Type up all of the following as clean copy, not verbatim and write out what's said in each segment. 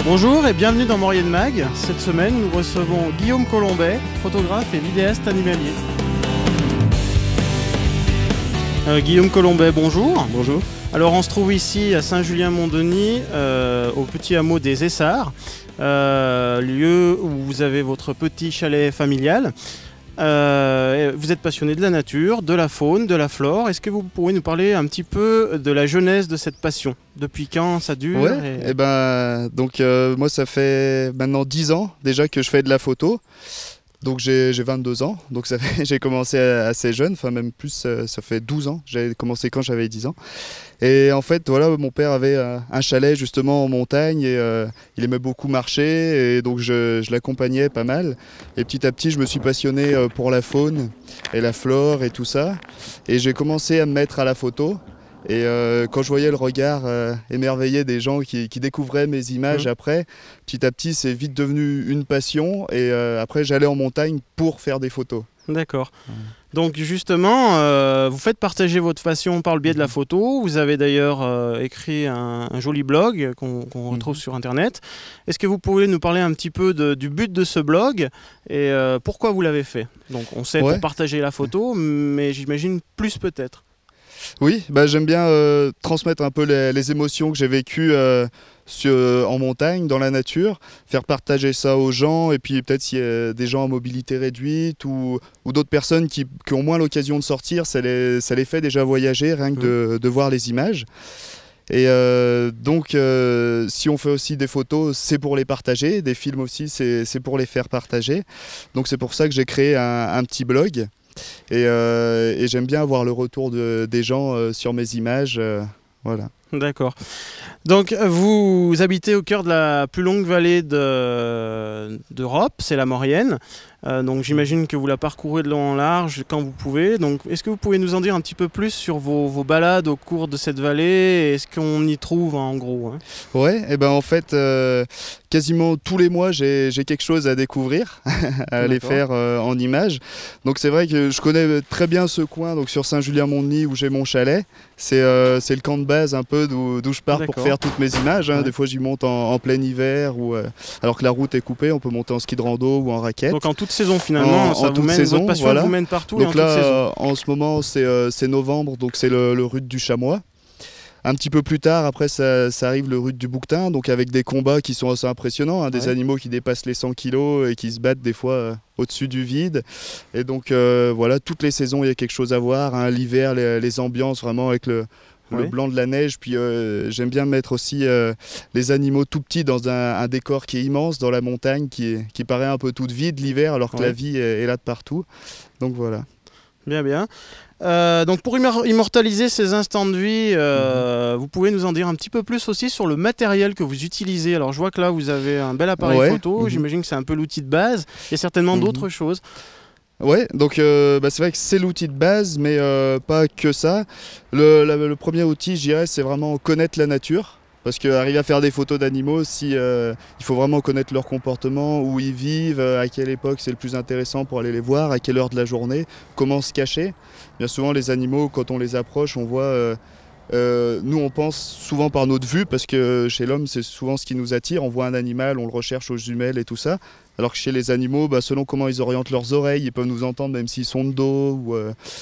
Bonjour et bienvenue dans Maurienne Mag. Cette semaine, nous recevons Guillaume Colombet, photographe et vidéaste animalier. Guillaume Colombet, bonjour. Bonjour. Alors on se trouve ici à Saint-Julien-Mont-Denis, au petit hameau des Essarts, lieu où vous avez votre petit chalet familial. Vous êtes passionné de la nature, de la faune, de la flore. Est-ce que vous pourriez nous parler un petit peu de la genèse de cette passion? Depuis quand ça dure? Ouais, moi ça fait maintenant 10 ans déjà que je fais de la photo. Donc j'ai 22 ans, donc j'ai commencé assez jeune, enfin même plus, ça fait 12 ans, j'ai commencé quand j'avais 10 ans. Et en fait, voilà, mon père avait un chalet justement en montagne et il aimait beaucoup marcher et donc je l'accompagnais pas mal. Et petit à petit, je me suis passionné pour la faune et la flore et tout ça. Et j'ai commencé à me mettre à la photo. Et quand je voyais le regard émerveillé des gens qui découvraient mes images après, petit à petit c'est vite devenu une passion et après j'allais en montagne pour faire des photos. D'accord. Donc justement, vous faites partager votre passion par le biais de la photo. Vous avez d'ailleurs écrit un joli blog qu'on retrouve sur Internet. Est-ce que vous pouvez nous parler un petit peu du but de ce blog et pourquoi vous l'avez fait? Donc on sait pour partager la photo, mais j'imagine plus peut-être. Oui, j'aime bien transmettre un peu les émotions que j'ai vécues en montagne, dans la nature, faire partager ça aux gens et puis peut-être s'il y a des gens à mobilité réduite ou d'autres personnes qui ont moins l'occasion de sortir, ça les fait déjà voyager rien que de voir les images. Et si on fait aussi des photos, c'est pour les partager, des films aussi, c'est pour les faire partager. Donc c'est pour ça que j'ai créé un petit blog. Et j'aime bien avoir le retour des gens sur mes images, voilà. D'accord. Donc vous habitez au cœur de la plus longue vallée d'Europe, c'est la Maurienne. Donc j'imagine que vous la parcourez de long en large quand vous pouvez. Donc est-ce que vous pouvez nous en dire un petit peu plus sur vos balades au cours de cette vallée? Est-ce qu'on y trouve en gros? Ouais, en fait, quasiment tous les mois j'ai quelque chose à découvrir, à aller faire en images. Donc c'est vrai que je connais très bien ce coin, donc sur Saint-Julien-Mont-Denis où j'ai mon chalet. C'est le camp de base un peu d'où je pars pour faire toutes mes images. Des fois j'y monte en plein hiver, alors que la route est coupée, on peut monter en ski de rando ou en raquette. Donc en toute saison finalement, votre passion vous mène partout. Donc en ce moment c'est novembre, donc c'est le rut du chamois. Un petit peu plus tard, après ça arrive le rut du bouquetin, donc avec des combats qui sont assez impressionnants, des animaux qui dépassent les 100 kilos et qui se battent des fois au-dessus du vide. Et donc voilà, toutes les saisons il y a quelque chose à voir. L'hiver, les ambiances vraiment avec le blanc de la neige, puis j'aime bien mettre aussi les animaux tout petits dans un décor qui est immense, dans la montagne, qui paraît un peu toute vide l'hiver, alors que la vie est là de partout. Donc voilà. Bien, bien. Donc pour immortaliser ces instants de vie, vous pouvez nous en dire un petit peu plus aussi sur le matériel que vous utilisez. Alors je vois que là vous avez un bel appareil photo, j'imagine que c'est un peu l'outil de base, il y a certainement d'autres choses. Ouais, donc c'est vrai que c'est l'outil de base, mais pas que ça. Le premier outil, je dirais, c'est vraiment connaître la nature. Parce qu'arriver à faire des photos d'animaux, il faut vraiment connaître leur comportement, où ils vivent, à quelle époque c'est le plus intéressant pour aller les voir, à quelle heure de la journée, comment se cacher. Bien souvent, les animaux, quand on les approche, on voit... nous on pense souvent par notre vue parce que chez l'homme c'est souvent ce qui nous attire, on voit un animal, on le recherche aux jumelles et tout ça, alors que chez les animaux selon comment ils orientent leurs oreilles ils peuvent nous entendre même s'ils sont de dos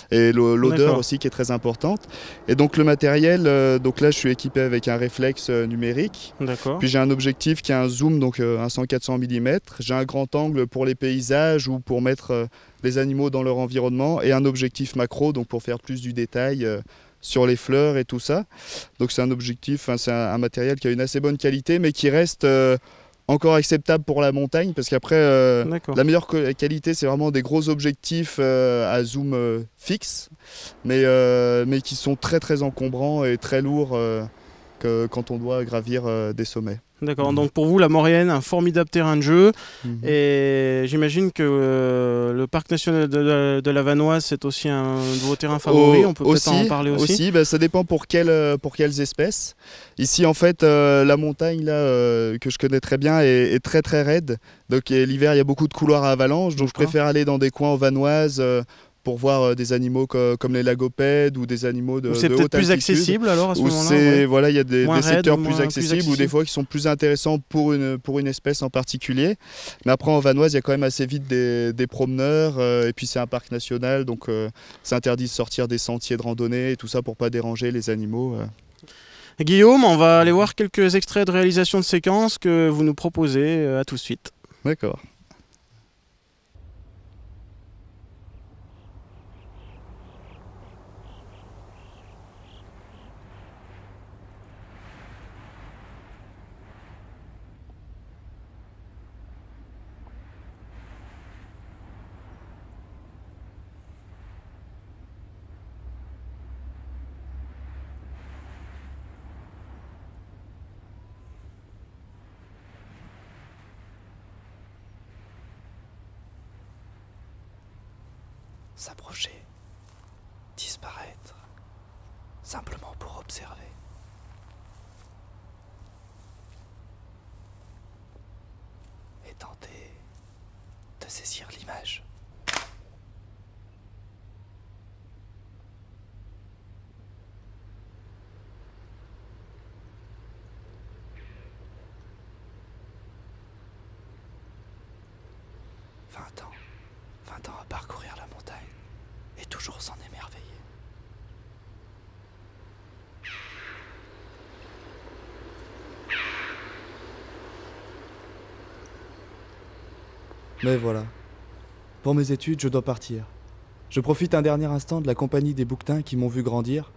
et l'odeur aussi qui est très importante. Et donc le matériel, donc là je suis équipé avec un réflexe numérique, puis j'ai un objectif qui a un zoom, donc un 100-400 mm, j'ai un grand angle pour les paysages ou pour mettre les animaux dans leur environnement et un objectif macro, donc pour faire plus du détail sur les fleurs et tout ça. Donc c'est un objectif, c'est un matériel qui a une assez bonne qualité mais qui reste encore acceptable pour la montagne parce qu'après la meilleure qualité c'est vraiment des gros objectifs à zoom fixe mais qui sont très très encombrants et très lourds quand on doit gravir des sommets. D'accord, donc pour vous la Maurienne, un formidable terrain de jeu et j'imagine que le parc national de la Vanoise c'est aussi un de vos terrains favoris, on peut peut-être en parler aussi. Ça dépend pour quelles espèces. Ici en fait la montagne là, que je connais très bien est très très raide, donc l'hiver il y a beaucoup de couloirs à avalanche, donc je préfère aller dans des coins en Vanoise pour voir des animaux comme les lagopèdes ou des animaux de haute altitude. C'est peut-être plus accessible alors à ce moment-là. Ouais. Voilà, il y a des secteurs plus accessibles ou des fois qui sont plus intéressants pour une espèce en particulier. Mais après en Vanoise, il y a quand même assez vite des promeneurs et puis c'est un parc national, donc c'est interdit de sortir des sentiers de randonnée et tout ça pour pas déranger les animaux. Guillaume, on va aller voir quelques extraits de réalisation de séquences que vous nous proposez. À tout de suite. D'accord. S'approcher, disparaître, simplement pour observer. Et tenter de saisir l'image. Vingt ans à parcourir la montagne. Et toujours s'en émerveiller. Mais voilà. Pour mes études, je dois partir. Je profite un dernier instant de la compagnie des bouquetins qui m'ont vu grandir,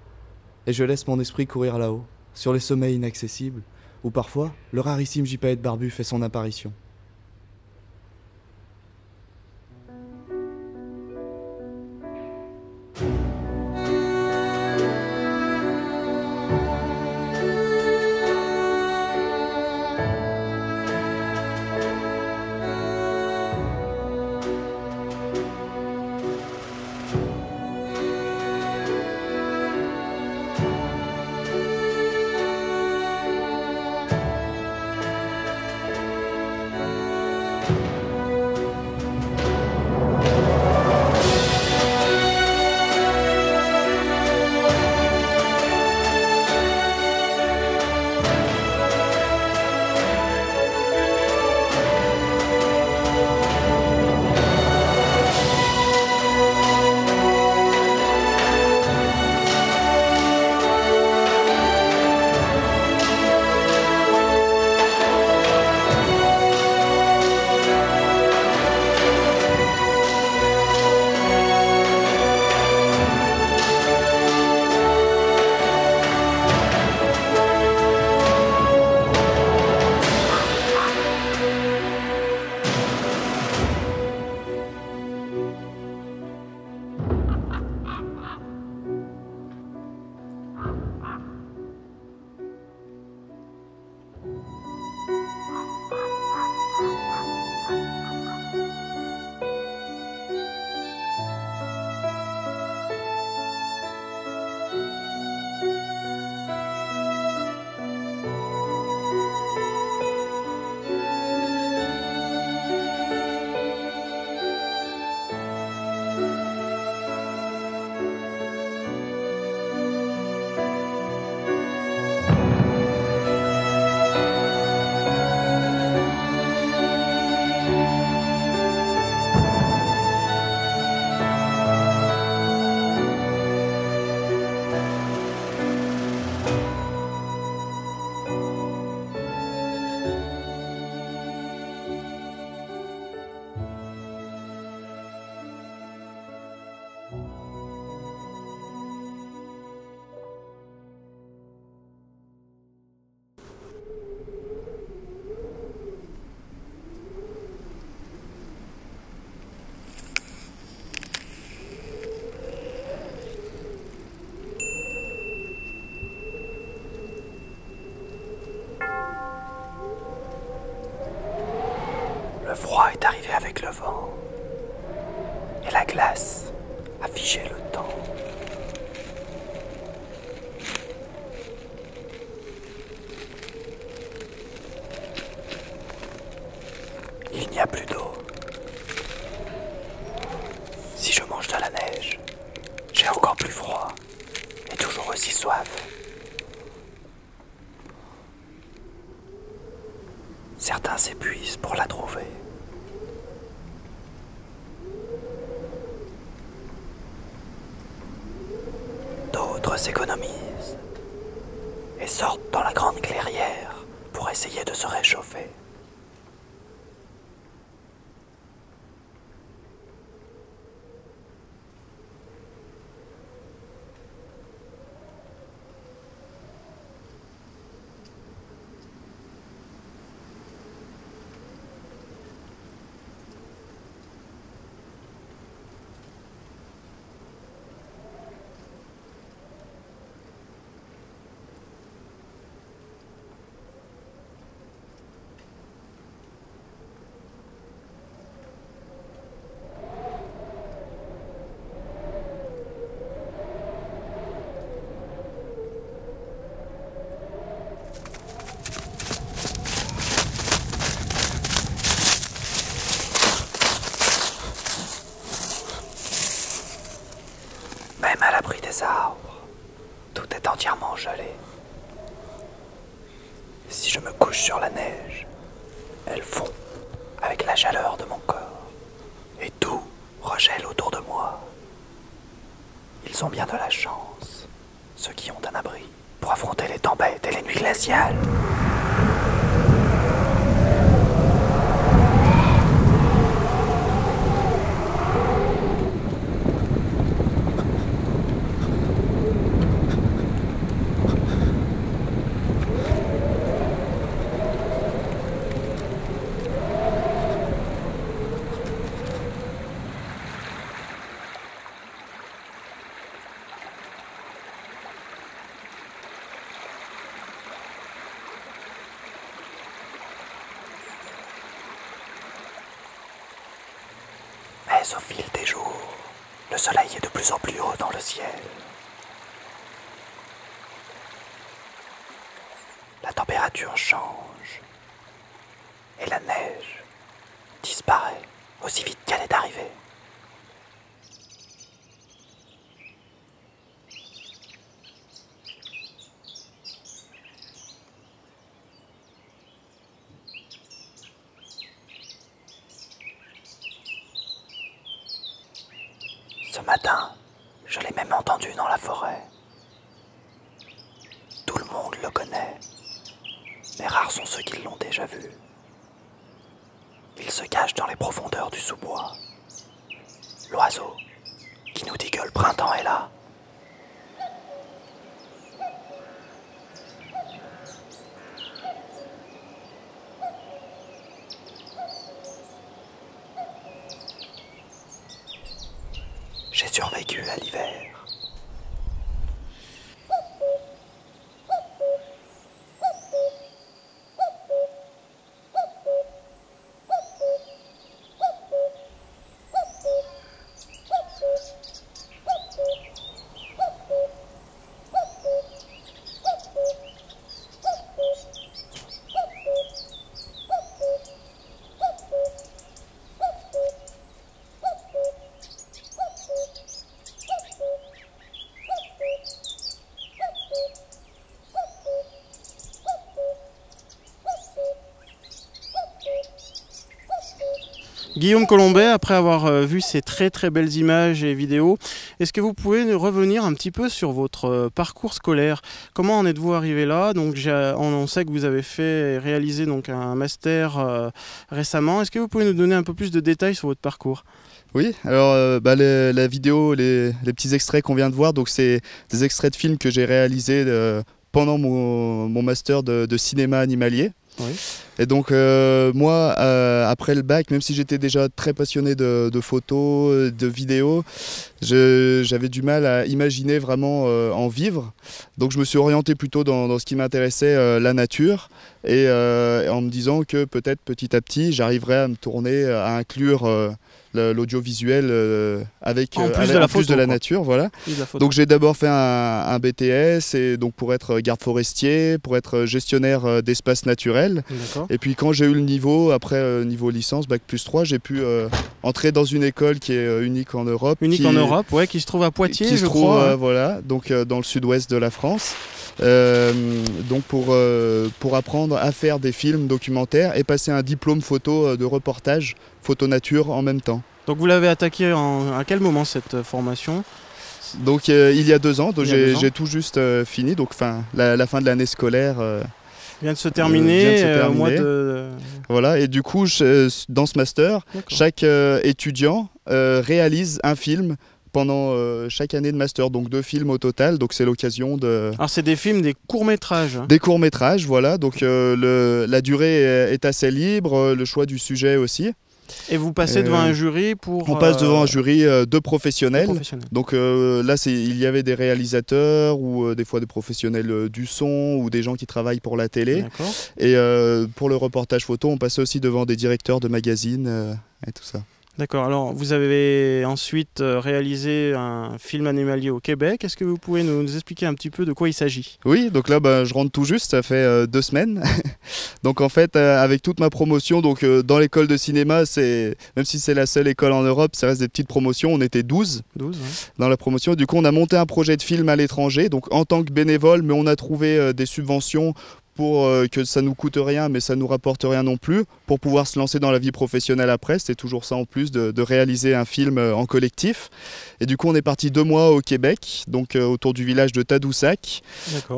et je laisse mon esprit courir là-haut, sur les sommets inaccessibles, où parfois, le rarissime gypaète barbu fait son apparition. Le froid est arrivé avec le vent. Et la glace a figé le temps. Il n'y a plus d'eau. Si je mange de la neige, j'ai encore plus froid et toujours aussi soif. Certains s'épuisent pour la trouver. D'autres s'économisent et sortent dans la grande clairière pour essayer de se réchauffer. Même à l'abri des arbres, tout est entièrement gelé. Si je me couche sur la neige, elle fond avec la chaleur de mon corps et tout regèle autour de moi. Ils ont bien de la chance, ceux qui ont un abri, pour affronter les tempêtes et les nuits glaciales. Mais au fil des jours, le soleil est de plus en plus haut dans le ciel. La température change et la neige disparaît aussi vite qu'elle est arrivée. Ce matin, je l'ai même entendu dans la forêt. Tout le monde le connaît, mais rares sont ceux qui l'ont déjà vu. Il se cache dans les profondeurs du sous-bois. L'oiseau qui nous dit que le printemps est là. J'ai survécu à l'hiver. Guillaume Colombet, après avoir vu ces très très belles images et vidéos, est-ce que vous pouvez nous revenir un petit peu sur votre parcours scolaire? Comment en êtes-vous arrivé là? Donc, on sait que vous avez fait et réalisé donc, un master récemment. Est-ce que vous pouvez nous donner un peu plus de détails sur votre parcours? Oui, alors la vidéo, les petits extraits qu'on vient de voir, donc c'est des extraits de films que j'ai réalisés pendant mon master de cinéma animalier. Oui. Et donc moi, après le bac, même si j'étais déjà très passionné de photos, de vidéos, j'avais du mal à imaginer vraiment en vivre. Donc je me suis orienté plutôt dans ce qui m'intéressait, la nature, et en me disant que peut-être petit à petit, j'arriverais à me tourner, à inclure l'audiovisuel avec En plus de la nature, voilà. Donc j'ai d'abord fait un BTS, et donc pour être garde forestier, pour être gestionnaire d'espaces naturels. Et puis quand j'ai eu le niveau, après niveau licence, bac plus 3, j'ai pu entrer dans une école qui est unique en Europe. En Europe, ouais, qui se trouve à Poitiers, qui je se trouve, crois. Voilà, donc dans le sud-ouest de la France. Donc pour apprendre à faire des films documentaires et passer un diplôme photo de reportage, photo nature en même temps. Donc vous l'avez attaqué à quel moment cette formation? Donc il y a 2 ans, donc j'ai tout juste fini, donc la fin de l'année scolaire vient de se terminer, au mois de... Voilà, et du coup dans ce master, chaque étudiant réalise un film pendant chaque année de master, donc 2 films au total, donc c'est l'occasion de... Alors c'est des films, des courts-métrages. Des courts-métrages, voilà, donc la durée est assez libre, le choix du sujet aussi. Et vous passez devant un jury pour... On passe devant un jury de professionnels. Donc là, il y avait des réalisateurs ou des fois des professionnels du son ou des gens qui travaillent pour la télé. Et pour le reportage photo, on passait aussi devant des directeurs de magazines et tout ça. D'accord, alors vous avez ensuite réalisé un film animalier au Québec. Est-ce que vous pouvez nous expliquer un petit peu de quoi il s'agit? Oui, donc là je rentre tout juste, ça fait 2 semaines. Donc en fait avec toute ma promotion, donc dans l'école de cinéma, même si c'est la seule école en Europe, ça reste des petites promotions, on était 12 dans la promotion. Du coup on a monté un projet de film à l'étranger, donc en tant que bénévole, mais on a trouvé des subventions pour que ça nous coûte rien mais ça nous rapporte rien non plus, pour pouvoir se lancer dans la vie professionnelle après. C'était toujours ça en plus de réaliser un film en collectif. Et du coup on est parti 2 mois au Québec, donc autour du village de Tadoussac,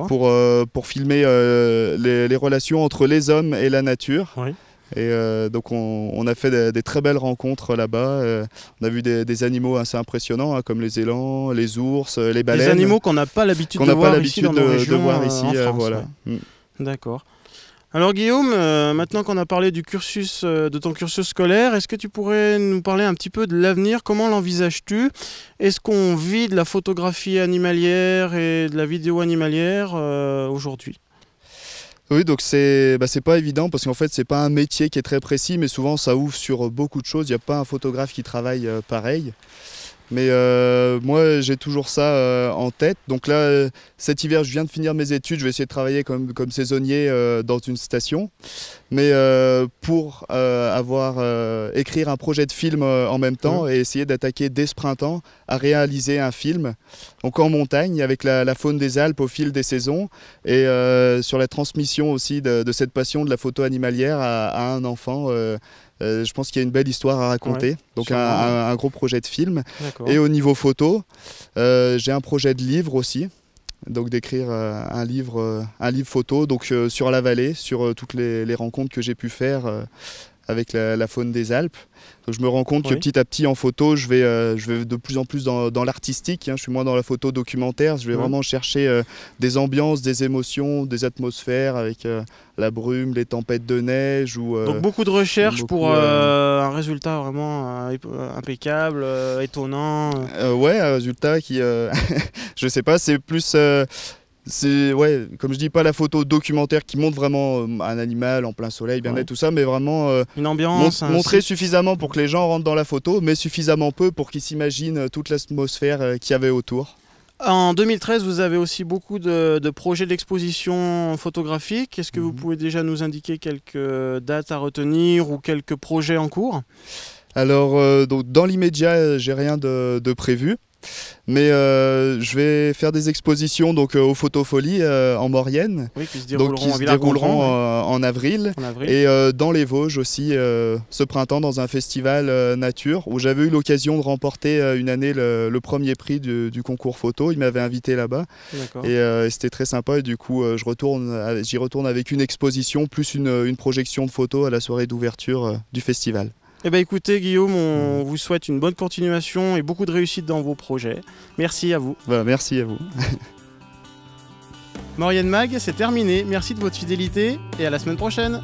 pour filmer les relations entre les hommes et la nature. Et donc on a fait des très belles rencontres là-bas. On a vu des animaux assez impressionnants, hein, comme les élans, les ours, les baleines. Des animaux qu'on n'a pas l'habitude de voir ici dans nos régions, voir ici, en France, voilà. D'accord. Alors Guillaume, maintenant qu'on a parlé du cursus, de ton cursus scolaire, est-ce que tu pourrais nous parler un petit peu de l'avenir? Comment l'envisages-tu? Est-ce qu'on vit de la photographie animalière et de la vidéo animalière aujourd'hui? Oui, donc c'est pas évident parce qu'en fait c'est pas un métier qui est très précis, mais souvent ça ouvre sur beaucoup de choses. Il n'y a pas un photographe qui travaille pareil. Mais moi j'ai toujours ça en tête. Donc là cet hiver je viens de finir mes études, je vais essayer de travailler comme saisonnier dans une station. Mais pour écrire un projet de film en même temps et essayer d'attaquer dès ce printemps à réaliser un film. Donc en montagne avec la faune des Alpes au fil des saisons et sur la transmission aussi de cette passion de la photo animalière à un enfant. Je pense qu'il y a une belle histoire à raconter, donc un gros projet de film. Et au niveau photo, j'ai un projet de livre aussi, donc d'écrire un livre photo donc, sur la vallée, sur toutes les rencontres que j'ai pu faire avec la faune des Alpes. Donc, je me rends compte que petit à petit en photo, je vais de plus en plus dans l'artistique, hein. Je suis moins dans la photo documentaire, je vais vraiment chercher des ambiances, des émotions, des atmosphères avec la brume, les tempêtes de neige. Donc beaucoup de recherche pour un résultat vraiment impeccable, étonnant. Ouais, un résultat qui, je sais pas, c'est plus... c'est comme je dis, pas la photo documentaire qui montre vraiment un animal en plein soleil, bien-être, tout ça, mais vraiment une ambiance, montrer suffisamment pour que les gens rentrent dans la photo, mais suffisamment peu pour qu'ils s'imaginent toute l'atmosphère qu'il y avait autour. En 2013, vous avez aussi beaucoup de projets d'exposition photographique. Est-ce que vous pouvez déjà nous indiquer quelques dates à retenir ou quelques projets en cours? Alors, donc, dans l'immédiat, j'ai rien de prévu. Mais je vais faire des expositions donc, aux Photofolies en Maurienne, qui se dérouleront en avril. Et dans les Vosges aussi ce printemps dans un festival nature où j'avais eu l'occasion de remporter une année le premier prix du concours photo. Ils m'avaient invité là-bas et c'était très sympa et du coup j'y retourne avec une exposition plus une projection de photos à la soirée d'ouverture du festival. Eh bien écoutez Guillaume, on vous souhaite une bonne continuation et beaucoup de réussite dans vos projets. Merci à vous. Merci à vous. Maurienne Mag, c'est terminé. Merci de votre fidélité et à la semaine prochaine.